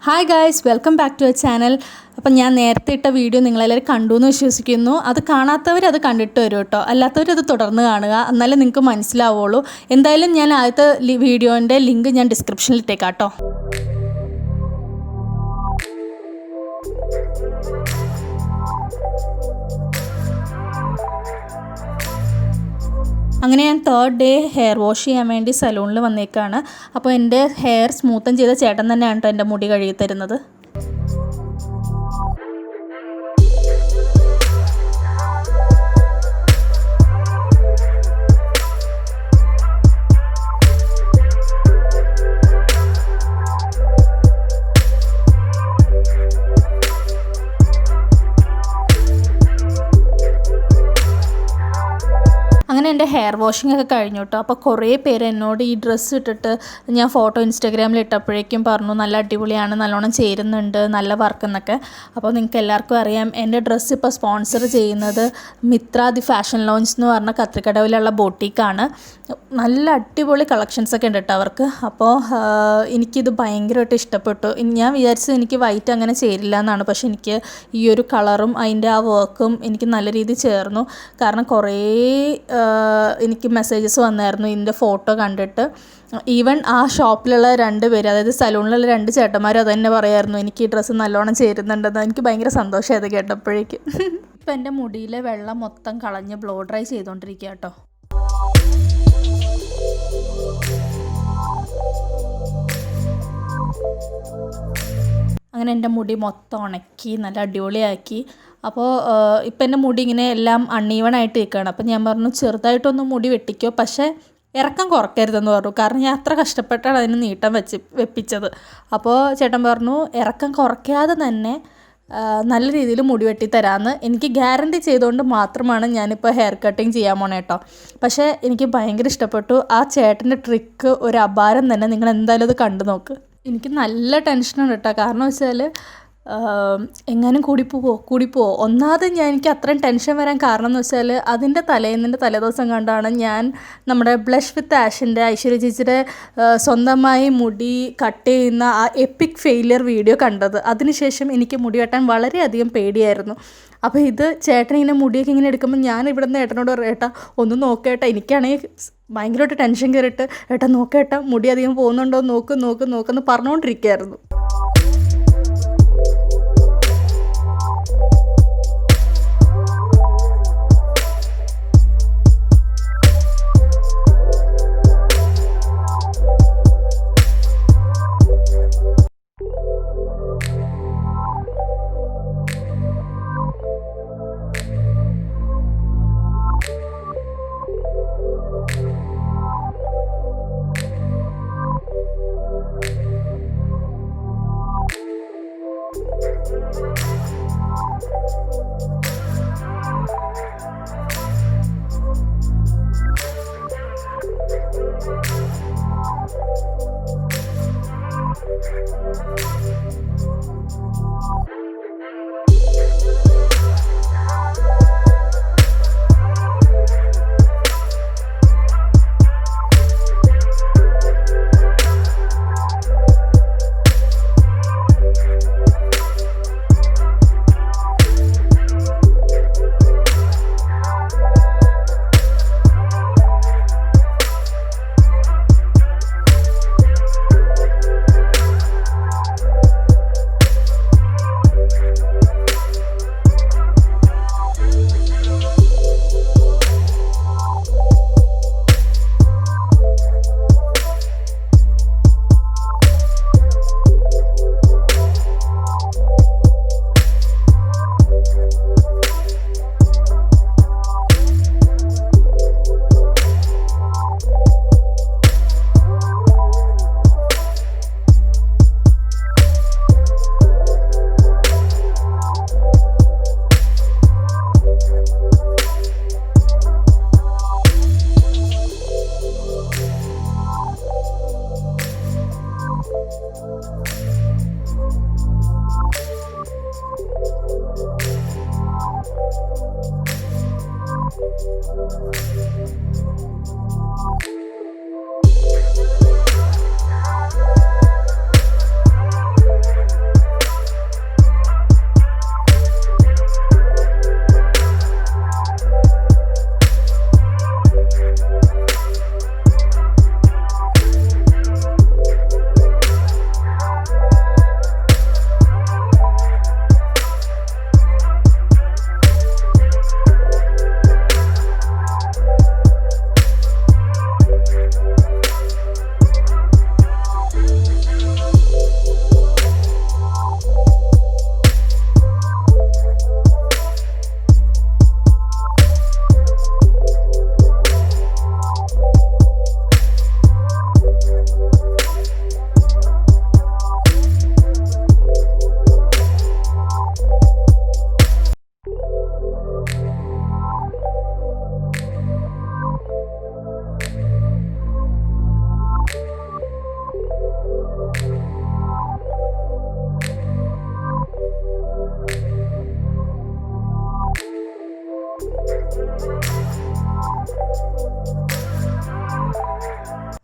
Hi guys, welcome back to our channel. അപ്പോൾ ഞാൻ നേരത്തെ ഇട്ട വീഡിയോ നിങ്ങളെല്ലാവരും കണ്ടു എന്ന് വിശ്വസിക്കുന്നു. അത് കാണാത്തവർ അത് കണ്ടിട്ട് വരും കേട്ടോ. അല്ലാത്തവർ അത് തുടർന്ന് കാണുക. എന്നാലേ നിങ്ങൾക്ക് മനസ്സിലാവുള്ളൂ. എന്തായാലും ഞാൻ ആദ്യത്തെ വീഡിയോൻ്റെ ലിങ്ക് ഞാൻ ഡിസ്ക്രിപ്ഷനിൽ ഇട്ടേക്കാം കേട്ടോ. അങ്ങനെ ഞാൻ തേർഡ് ഡേ ഹെയർ വാഷ് ചെയ്യാൻ വേണ്ടി സലൂണിൽ വന്നേക്കാണ്. അപ്പോൾ എൻ്റെ ഹെയർ സ്മൂത്തൻ ചെയ്ത ചേട്ടൻ തന്നെയാണ് കേട്ടോ എൻ്റെ മുടി കഴുകി തരുന്നത്. അങ്ങനെ എൻ്റെ ഹെയർ വാഷിംഗ് ഒക്കെ കഴിഞ്ഞു കേട്ടോ. അപ്പോൾ കുറേ പേര് എന്നോട് ഈ ഡ്രസ്സ് ഇട്ടിട്ട് ഞാൻ ഫോട്ടോ ഇൻസ്റ്റാഗ്രാമിൽ ഇട്ടപ്പോഴേക്കും പറഞ്ഞു നല്ല അടിപൊളിയാണ്, നല്ലോണം ചേരുന്നുണ്ട്, നല്ല വർക്ക് എന്നൊക്കെ. അപ്പോൾ നിങ്ങൾക്ക് എല്ലാവർക്കും അറിയാം എൻ്റെ ഡ്രസ്സ് ഇപ്പോൾ സ്പോൺസർ ചെയ്യുന്നത് മിത്ര ദി ഫാഷൻ ലോഞ്ച് എന്ന് പറഞ്ഞ കത്രിക്കടവിലുള്ള ബോട്ടിക്കാണ്. നല്ല അടിപൊളി കളക്ഷൻസൊക്കെ ഉണ്ട് കേട്ടോ അവർക്ക്. അപ്പോൾ എനിക്കിത് ഭയങ്കരമായിട്ട് ഇഷ്ടപ്പെട്ടു. ഞാൻ വിചാരിച്ചത് എനിക്ക് വൈറ്റ് അങ്ങനെ ചേരില്ല എന്നാണ്, പക്ഷേ എനിക്ക് ഈ ഒരു കളറും അതിൻ്റെ ആ വർക്കും എനിക്ക് നല്ല രീതിയിൽ ചേർന്നു. കാരണം കുറേ എനിക്ക് മെസ്സേജസ് വന്നായിരുന്നു ഇതിൻ്റെ ഫോട്ടോ കണ്ടിട്ട്. ഈവൻ ആ ഷോപ്പിലുള്ള 2 പേര്, അതായത് സലൂണിലുള്ള 2 ചേട്ടന്മാരും അത് തന്നെ പറയായിരുന്നു എനിക്ക് ഈ ഡ്രസ്സ് നല്ലോണം ചേരുന്നുണ്ടെന്ന്. എനിക്ക് ഭയങ്കര സന്തോഷമായത് കേട്ടപ്പോഴേക്കും. ഇപ്പം എൻ്റെ മുടിയിലെ വെള്ളം മൊത്തം കളഞ്ഞ് ബ്ലോ ഡ്രൈ ചെയ്തുകൊണ്ടിരിക്കുക കേട്ടോ. അങ്ങനെ എൻ്റെ മുടി മൊത്തം ഉണക്കി നല്ല അടിപൊളിയാക്കി. അപ്പോൾ ഇപ്പം എൻ്റെ മുടി ഇങ്ങനെ എല്ലാം അൺഈവണായിട്ട് നിൽക്കുകയാണ്. അപ്പം ഞാൻ പറഞ്ഞു ചെറുതായിട്ടൊന്ന് മുടി വെട്ടിക്കോ, പക്ഷേ ഇറക്കം കുറയ്ക്കരുതെന്ന് പറഞ്ഞു. കാരണം ഞാൻ അത്ര കഷ്ടപ്പെട്ടാണ് അതിന് നീട്ടം വെപ്പിച്ചത്. അപ്പോൾ ചേട്ടൻ പറഞ്ഞു ഇറക്കം കുറയ്ക്കാതെ തന്നെ നല്ല രീതിയിൽ മുടി വെട്ടി തരാമെന്ന്. എനിക്ക് ഗ്യാരണ്ടി ചെയ്തുകൊണ്ട് മാത്രമാണ് ഞാനിപ്പോൾ ഹെയർ കട്ടിങ് ചെയ്യാൻ പോണേ കേട്ടോ. പക്ഷേ എനിക്ക് ഭയങ്കര ഇഷ്ടപ്പെട്ടു ആ ചേട്ടൻ്റെ ട്രിക്ക്. ഒരു അപാരം തന്നെ. നിങ്ങൾ എന്തായാലും അത് കണ്ടു നോക്ക്. എനിക്ക് നല്ല ടെൻഷനുണ്ട് കേട്ടോ. കാരണം വെച്ചാൽ എങ്ങാനും കൂടിപ്പോവോ. ഒന്നാമത് എനിക്ക് അത്രയും ടെൻഷൻ വരാൻ കാരണം എന്ന് വെച്ചാൽ അതിൻ്റെ തലേദിവസം കണ്ടാണ് ഞാൻ നമ്മുടെ ബ്ലഷ് വിത്ത് ആഷിൻ്റെ ഐശ്വര്യ ചേച്ചിയുടെ സ്വന്തമായി മുടി കട്ട് ചെയ്യുന്ന ആ എപ്പിക് ഫെയിലിയർ വീഡിയോ കണ്ടത്. അതിനുശേഷം എനിക്ക് മുടി വെട്ടാൻ വളരെയധികം പേടിയായിരുന്നു. അപ്പോൾ ഇത് ചേട്ടനിങ്ങനെ മുടിയൊക്കെ ഇങ്ങനെ എടുക്കുമ്പോൾ ഞാൻ ഇവിടെ നിന്ന് ഏട്ടനോട് പറയും ഏട്ടാ ഒന്ന് നോക്കേട്ടാ. എനിക്കാണെങ്കിൽ ഭയങ്കരമായിട്ട് ടെൻഷൻ കയറിയിട്ട് ഏട്ടാ നോക്കേട്ടാ മുടി അധികം പോകുന്നുണ്ടോ നോക്കെന്ന് പറഞ്ഞുകൊണ്ടിരിക്കുകയായിരുന്നു.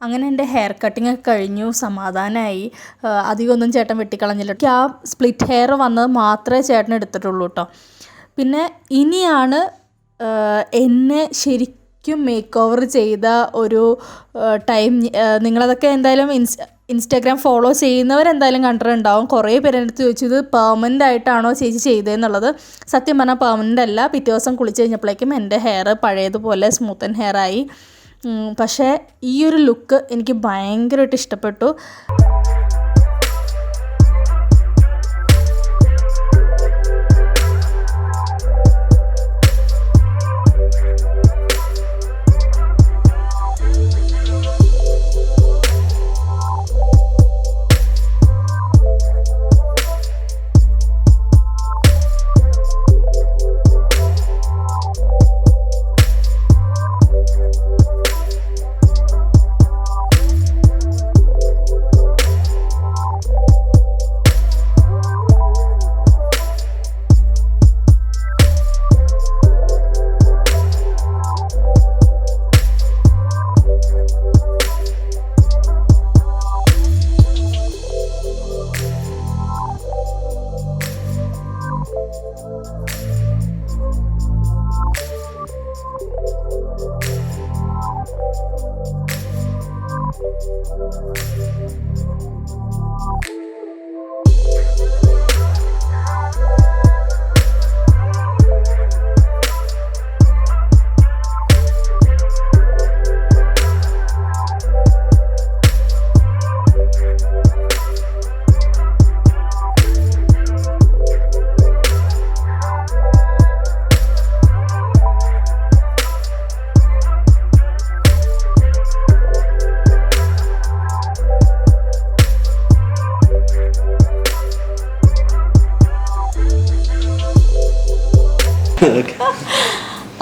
അങ്ങനെ എൻ്റെ ഹെയർ കട്ടിങ് ഒക്കെ കഴിഞ്ഞു, സമാധാനമായി. അധികമൊന്നും ചേട്ടൻ വെട്ടിക്കളഞ്ഞില്ല. ആ സ്പ്ലിറ്റ് ഹെയർ വന്നത് മാത്രമേ ചേട്ടൻ എടുത്തിട്ടുള്ളൂ കേട്ടോ. പിന്നെ ഇനിയാണ് എന്നെ ശരിക്കും മേക്ക് ഓവർ ചെയ്ത ഒരു ടൈം. നിങ്ങളതൊക്കെ എന്തായാലും ഇൻസ്റ്റാഗ്രാം ഫോളോ ചെയ്യുന്നവരെന്തായാലും കണ്ടിട്ടുണ്ടാവും. കുറേ പേരെടുത്ത് ചോദിച്ചു ഇത് പെർമനൻ്റ് ആയിട്ടാണോ ചേച്ചി ചെയ്തതെന്നുള്ളത്. സത്യം പറഞ്ഞാൽ പെർമനൻ്റ് അല്ല. പിറ്റേ ദിവസം കുളിച്ച് കഴിഞ്ഞപ്പോഴേക്കും എൻ്റെ ഹെയർ പഴയതുപോലെ സ്മൂത്തൻ ഹെയർ ആയി. പക്ഷേ ഈ ഒരു ലുക്ക് എനിക്ക് ഭയങ്കരമായിട്ട് ഇഷ്ടപ്പെട്ടു.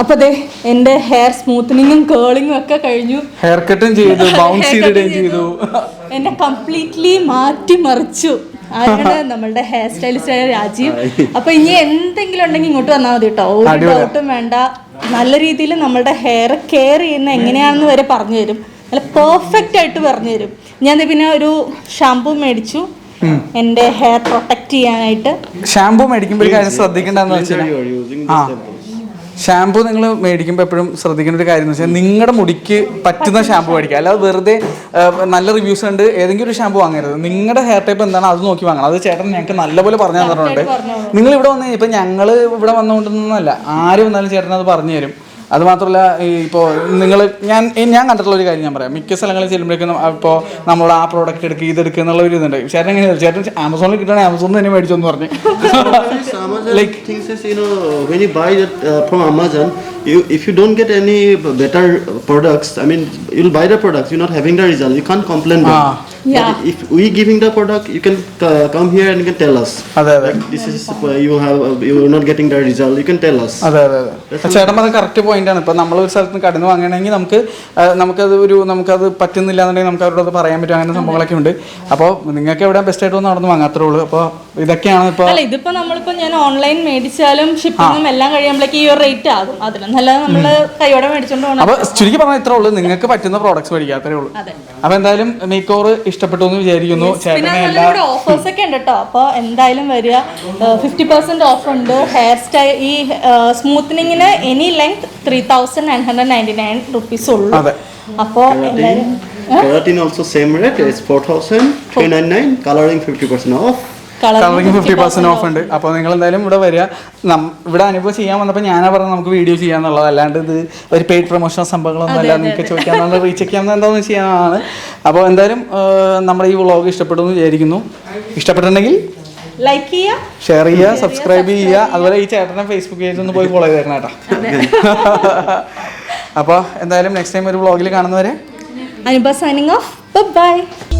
അപ്പോൾ അതെ എൻ്റെ ഹെയർ സ്മൂത്തനിങ്ങും കേളിങ്ങും ഒക്കെ കഴിഞ്ഞു. ഹെയർ കട്ടും ചെയ്തു, ബൗൺസ് ചെയ്തു, എന്നെ കംപ്ലീറ്റ്ലി മാറ്റിമറിച്ചു. ആരാണ്? നമ്മളുടെ ഹെയർ സ്റ്റൈലിസ്റ്റ് രാജീവ്. അപ്പോൾ ഇനി എന്തെങ്കിലും ഉണ്ടെങ്കിൽ ഇങ്ങോട്ട് വന്നാൽ മതി കേട്ടോ. ഒരു ഡൗട്ടും വേണ്ട. നല്ല രീതിയിൽ നമ്മളുടെ ഹെയർ കെയർ ചെയ്യുന്ന എങ്ങനെയാണെന്ന് വരെ പറഞ്ഞു തരും. നല്ല പെർഫെക്റ്റ് ആയിട്ട് പറഞ്ഞു തരും. ഞാൻ പിന്നെ ഒരു ഷാമ്പൂ മേടിച്ചു എൻ്റെ ഹെയർ പ്രൊട്ടക്ട് ചെയ്യാനായിട്ട്. ഷാമ്പൂ മേടിക്കുമ്പോൾ ഒരു കാര്യം ശ്രദ്ധിക്കേണ്ടതെന്ന് വെച്ചാൽ, ഷാമ്പൂ നിങ്ങൾ മേടിക്കുമ്പോൾ എപ്പോഴും ശ്രദ്ധിക്കേണ്ട ഒരു കാര്യം എന്ന് വെച്ചാൽ നിങ്ങളുടെ മുടിക്ക് പറ്റുന്ന ഷാമ്പൂ മേടിക്കുക. അല്ലാതെ വെറുതെ നല്ല റിവ്യൂസ് ഉണ്ട് ഏതെങ്കിലും ഒരു ഷാമ്പൂ വാങ്ങരുത്. നിങ്ങളുടെ ഹെയർ ടൈപ്പ് എന്താണ് അത് നോക്കി വാങ്ങണം. അത് ചേട്ടൻ ഞങ്ങൾക്ക് നല്ലപോലെ പറഞ്ഞു തന്നിട്ടുണ്ട്. നിങ്ങൾ ഇവിടെ വന്ന് ഇപ്പം ഞങ്ങൾ ഇവിടെ വന്നുകൊണ്ടൊന്നുമല്ല, ആര് വന്നാലും ചേട്ടൻ അത് പറഞ്ഞു തരും. അത് മാത്രമല്ല ഇപ്പോൾ ഞാൻ കണ്ടിട്ടുള്ള ഒരു കാര്യം ഞാൻ പറയാം. മിക്ക സ്ഥലങ്ങളിൽ ചെല്ലുമ്പോഴേക്കും ഇപ്പോൾ നമ്മൾ ആ പ്രോഡക്റ്റ് എടുക്കുക ഇതെടുക്കുക എന്നുള്ള ഒരു ഇതുണ്ട്. ചേട്ടൻ എങ്ങനെയാണ്? ചേട്ടൻ ആമസോണിൽ കിട്ടുകയാണെങ്കിൽ ആമസോണിൽ തന്നെ മേടിച്ചെന്ന് പറഞ്ഞു. Like things is, when you buy that from Amazon, if you don't get any better products, I mean, you'll buy the products, you're not having the result, you can't complain them. Yeah. But if we giving the product, you can come here and you can tell us. Like, this is you're not getting the result, you can tell us. ചേട്ടൻ അത് correct point ആണ്. ഇപ്പൊ നമ്മളൊരു സ്ഥലത്ത് കടന്ന് വാങ്ങണമെങ്കിൽ നമുക്കത് പറ്റുന്നില്ല എന്നുണ്ടെങ്കിൽ നമുക്ക് അവരോട് പറയാൻ പറ്റും. അങ്ങനെ സംഭവങ്ങളൊക്കെ ഉണ്ട്. അപ്പോൾ നിങ്ങൾക്ക് എവിടെ ബെസ്റ്റ് ആയിട്ട് ഒന്ന് നടന്ന് വാങ്ങാത്രേ ഉള്ളൂ. അപ്പോൾ ഇതൊക്കെയാണ് ഇതിപ്പോ നമ്മളിപ്പോ ഞാൻ ഓൺലൈൻ മേടിച്ചാലും ഷിപ്പിങ്ങും എല്ലാം കഴിയുമ്പോഴേക്ക് ഈ ഒരു റേറ്റ് ആകും. അതിലൊന്നല്ലാതെ നമ്മള് കൈയോടെ മേടിച്ചോണ്ട് പോകണം. അപ്പൊ ചുരുക്കി പറഞ്ഞാൽ ഇത്രേ ഉള്ളൂ, നിങ്ങൾക്ക് പറ്റുന്ന പ്രോഡക്ട്സ് മേടിക്കാത്രേ ഉള്ളൂ. അപ്പൊ എന്തായാലും മേക്ക് ഓവർ ഇഷ്ടപ്പെട്ടു എന്ന് വിചാരിക്കുന്നു. ഓഫേഴ്സ് ഒക്കെ ഉണ്ട് കേട്ടോ. അപ്പൊ എന്തായാലും വരിക. 50% ഓഫ് ഉണ്ട്. ഹെയർ സ്റ്റൈൽ ഈ സ്മൂത്തനിങ്ങിന് എനി ലെങ്ത് 3,999 rupees ഉള്ളൂ. അപ്പൊ എല്ലാവരും keratin also same rate, it's 4,399. Coloring 50% off. Colouring 50% of ഉണ്ട്. അപ്പോൾ നിങ്ങൾ എന്തായാലും ഇവിടെ വരിക. ഇവിടെ അനുഭവം ചെയ്യാൻ വന്നപ്പോൾ ഞാനാ പറഞ്ഞത് നമുക്ക് വീഡിയോ ചെയ്യാന്നുള്ളത്. അല്ലാണ്ട് ഇത് ഒരു പെയ്ഡ് പ്രൊമോഷൻ സംഭവങ്ങളൊന്നും അല്ല. നിങ്ങൾക്ക് ചോദിക്കാമെന്നുള്ള റീച്ച് ചെയ്യാമെന്ന് എന്താണെന്ന് ചെയ്യാനാണ്. അപ്പോൾ എന്തായാലും നമ്മുടെ ഈ വ്ളോഗ് ഇഷ്ടപ്പെടുമെന്ന് വിചാരിക്കുന്നു. ഇഷ്ടപ്പെട്ടിട്ടുണ്ടെങ്കിൽ ലൈക്ക് ചെയ്യുക, ഷെയർ ചെയ്യുക, സബ്സ്ക്രൈബ് ചെയ്യുക. അതുപോലെ ഈ ചേട്ടനെ ഫേസ്ബുക്ക് പേജിൽ ഒന്ന് പോയി ഫോളോ ചെയ്ത് തരണം കേട്ടോ. അപ്പോൾ എന്തായാലും നെക്സ്റ്റ് ടൈം ഒരു വ്ളോഗിൽ കാണുന്നവരെ Anupa signing off. Bye-bye.